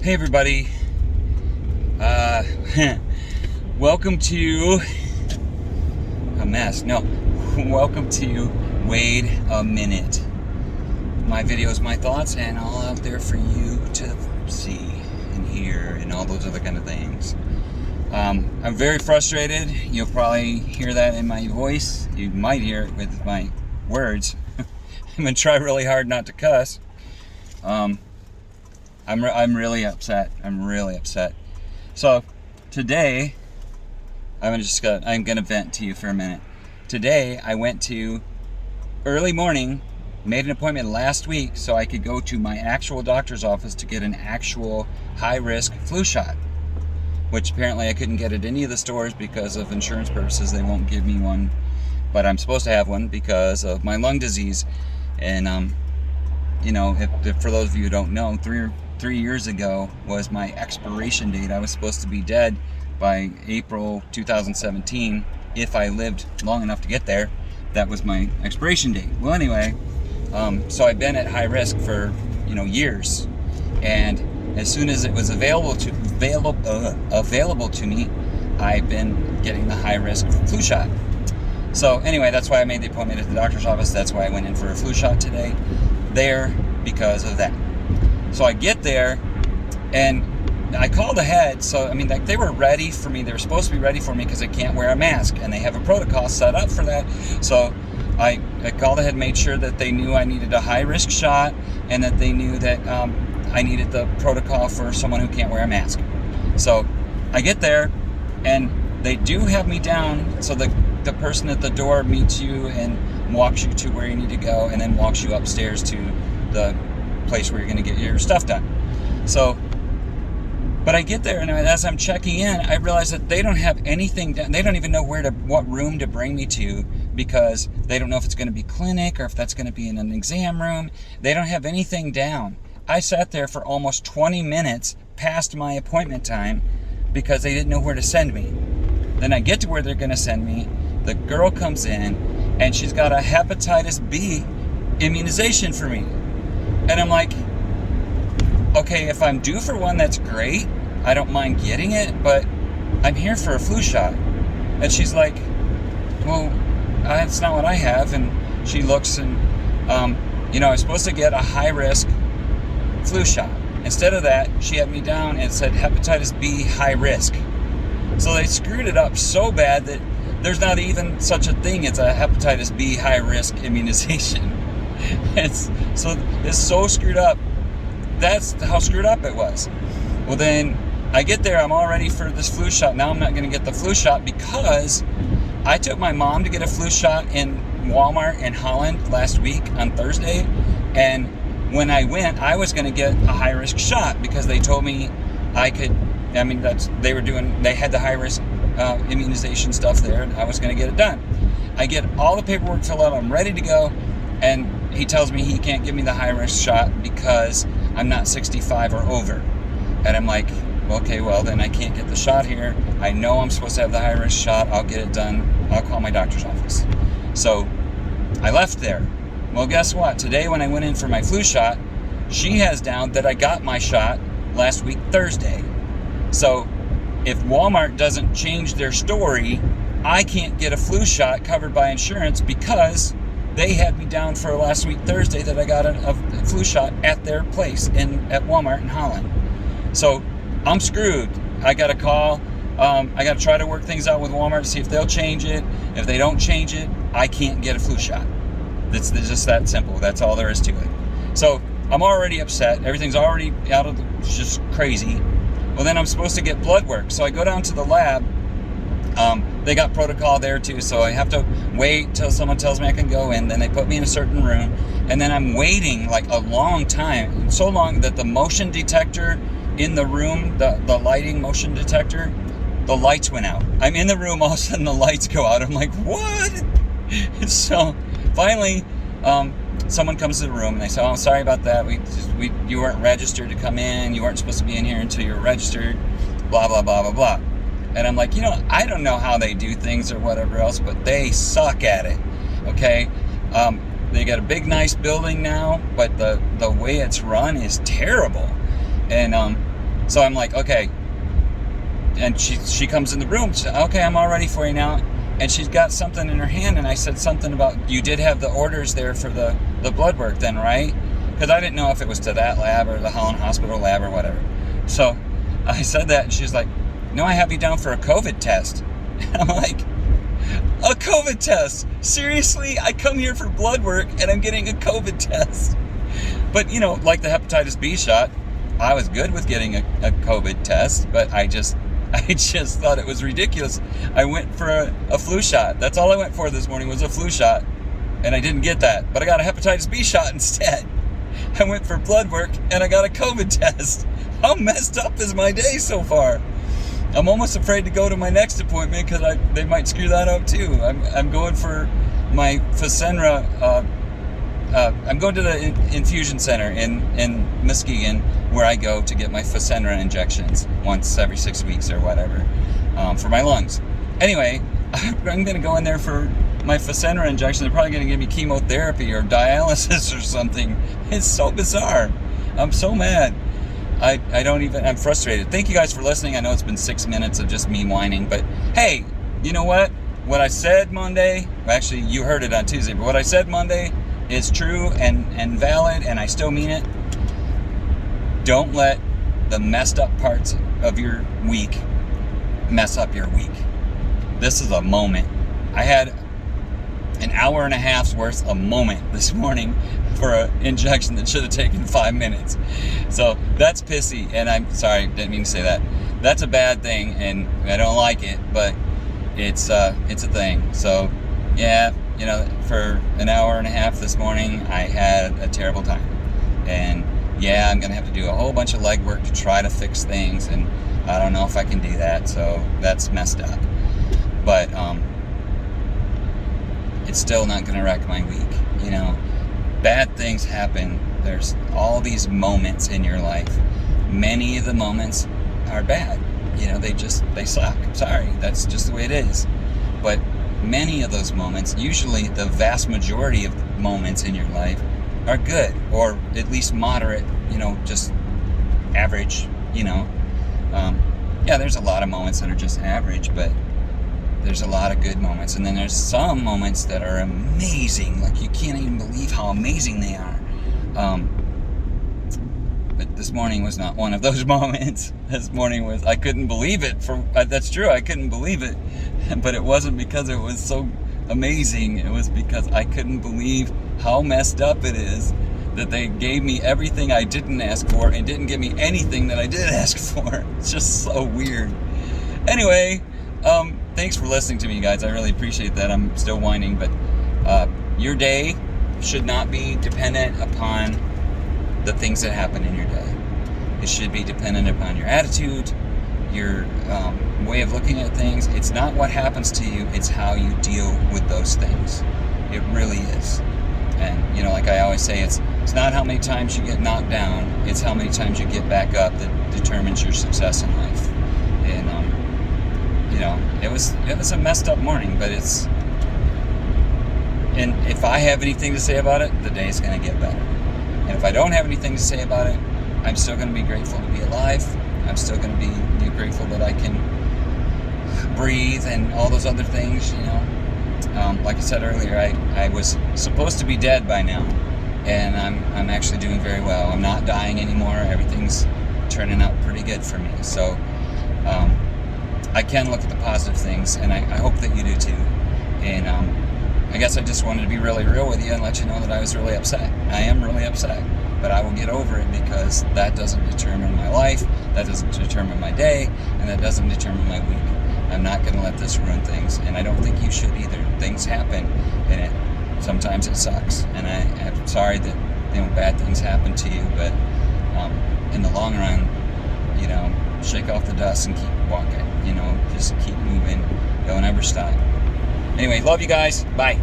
Hey everybody, uh, welcome to a mess. No, welcome to Wait a Minute. My videos, my thoughts, and all out there for you to see and hear and all those other kind of things. I'm very frustrated. You'll probably hear that in my voice. You might hear it with my words. I'm gonna try really hard not to cuss. I'm really upset. I'm really upset. So today, I'm gonna vent to you for a minute. Today, I went to early morning, made an appointment last week so I could go to my actual doctor's office to get an actual high-risk flu shot, which apparently I couldn't get at any of the stores because of insurance purposes. They won't give me one, but I'm supposed to have one because of my lung disease. And if for those of you who don't know, three years ago was my expiration date. I was supposed to be dead by April 2017 if I lived long enough to get there. That was my expiration date. Well, anyway, so I've been at high risk for years, and as soon as it was available to me, I've been getting the high risk flu shot. So anyway, that's why I made the appointment at the doctor's office. That's why I went in for a flu shot today there, because of that. So I get there and I called ahead. So they were ready for me. They were supposed to be ready for me because I can't wear a mask, and they have a protocol set up for that. So I called ahead, made sure that they knew I needed a high risk shot, and that they knew that I needed the protocol for someone who can't wear a mask. So I get there and they do have me down. So the person at the door meets you and walks you to where you need to go, and then walks you upstairs to the place where you're going to get your stuff done. So, but I get there, and as I'm checking in, I realize that they don't have anything done. They don't even know what room to bring me to, because they don't know if it's going to be clinic or if that's going to be in an exam room. They don't have anything down. I sat there for almost 20 minutes past my appointment time because they didn't know where to send me. Then I get to where they're going to send me. The girl comes in, and she's got a hepatitis B immunization for me. And I'm like, okay, if I'm due for one, that's great. I don't mind getting it, but I'm here for a flu shot. And she's like, well, that's not what I have. And she looks and, I was supposed to get a high-risk flu shot. Instead of that, she had me down and said hepatitis B high risk. So they screwed it up so bad that there's not even such a thing as a hepatitis B high risk immunization. It's so screwed up. That's how screwed up it was. Well, then I get there, I'm all ready for this flu shot. Now I'm not going to get the flu shot because I took my mom to get a flu shot in Walmart in Holland last week on Thursday, and when I went, I was going to get a high risk shot because they told me I could. They had the high risk immunization stuff there, and I was going to get it done. I get all the paperwork filled out, I'm ready to go, and he tells me he can't give me the high risk shot because I'm not 65 or over. And I'm like, okay, well then I can't get the shot here. I know I'm supposed to have the high risk shot. I'll get it done. I'll call my doctor's office. So I left there. Well, guess what? Today when I went in for my flu shot, she has down that I got my shot last week Thursday. So if Walmart doesn't change their story, I can't get a flu shot covered by insurance because they had me down for last week Thursday that I got a flu shot at their place at Walmart in Holland. So I'm screwed. I got to call. I got to try to work things out with Walmart to see if they'll change it. If they don't change it, I can't get a flu shot. It's just that simple. That's all there is to it. So I'm already upset. Everything's already it's just crazy. Well, then I'm supposed to get blood work. So I go down to the lab. They got protocol there too, so I have to wait till someone tells me I can go in. Then they put me in a certain room, and then I'm waiting like a long time, so long that the motion detector in the room, the lighting motion detector, the lights went out. I'm in the room, all of a sudden the lights go out. I'm like, what? So finally, someone comes to the room and they say, oh, I'm sorry about that. You weren't registered to come in. You weren't supposed to be in here until you were registered, blah, blah, blah, blah, blah. And I'm like, I don't know how they do things or whatever else, but they suck at it, okay? They got a big, nice building now, but the way it's run is terrible. And So I'm like, okay. And she comes in the room. She's, okay, I'm all ready for you now. And she's got something in her hand, and I said something about, you did have the orders there for the blood work then, right? Because I didn't know if it was to that lab or the Holland Hospital lab or whatever. So I said that, and she's like, no, I have you down for a COVID test. And I'm like, a COVID test? Seriously? I come here for blood work, and I'm getting a COVID test. But, like the hepatitis B shot, I was good with getting a COVID test, but I just thought it was ridiculous. I went for a flu shot. That's all I went for this morning was a flu shot, and I didn't get that. But I got a hepatitis B shot instead. I went for blood work, and I got a COVID test. How messed up is my day so far? I'm almost afraid to go to my next appointment because they might screw that up too. I'm going for my Fasenra. I'm going to the infusion center in Muskegon, where I go to get my Fasenra injections once every 6 weeks or whatever, for my lungs. Anyway, I'm going to go in there for my Fasenra injection. They're probably going to give me chemotherapy or dialysis or something. It's so bizarre. I'm so mad. I'm frustrated. Thank you guys for listening. I know it's been 6 minutes of just me whining, but hey, you know what? What I said Monday, actually you heard it on Tuesday, but what I said Monday is true and valid, and I still mean it. Don't let the messed up parts of your week mess up your week. This is a moment. I had an hour and a half's worth of moment this morning for an injection that should have taken 5 minutes. So that's pissy, and I'm sorry, didn't mean to say that. That's a bad thing, and I don't like it, but it's a thing. So yeah, for an hour and a half this morning, I had a terrible time. And yeah, I'm gonna have to do a whole bunch of legwork to try to fix things, and I don't know if I can do that, so that's messed up. But it's still not gonna wreck my week. Bad things happen. There's all these moments in your life. Many of the moments are bad. They suck. I'm sorry. That's just the way it is. But many of those moments, usually the vast majority of moments in your life, are good, or at least moderate, just average, Yeah, there's a lot of moments that are just average, but there's a lot of good moments. And then there's some moments that are amazing, like you can't even believe how amazing they are. But this morning was not one of those moments. This morning was, I couldn't believe it. That's true, I couldn't believe it. But it wasn't because it was so amazing. It was because I couldn't believe how messed up it is that they gave me everything I didn't ask for and didn't give me anything that I did ask for. It's just so weird. Anyway, thanks for listening to me, guys. I really appreciate that. I'm still whining, but your day should not be dependent upon the things that happen in your day. It should be dependent upon your attitude, your way of looking at things. It's not what happens to you, it's how you deal with those things. It really is. And, like I always say, it's not how many times you get knocked down, it's how many times you get back up that determines your success in life. And, it was a messed up morning, but and if I have anything to say about it, the day is going to get better. And if I don't have anything to say about it, I'm still going to be grateful to be alive. I'm still going to be grateful that I can breathe and all those other things, Like I said earlier, I was supposed to be dead by now, and I'm actually doing very well. I'm not dying anymore. Everything's turning out pretty good for me. So I can look at the positive things, and I hope that you do too. And I guess I just wanted to be really real with you and let you know that I was really upset. I am really upset, but I will get over it, because that doesn't determine my life, that doesn't determine my day, and that doesn't determine my week. I'm not going to let this ruin things, and I don't think you should either. Things happen, and sometimes it sucks, and I'm sorry that bad things happen to you, but in the long run, shake off the dust and keep walking. Just keep moving. Don't ever stop. Anyway, love you guys. Bye.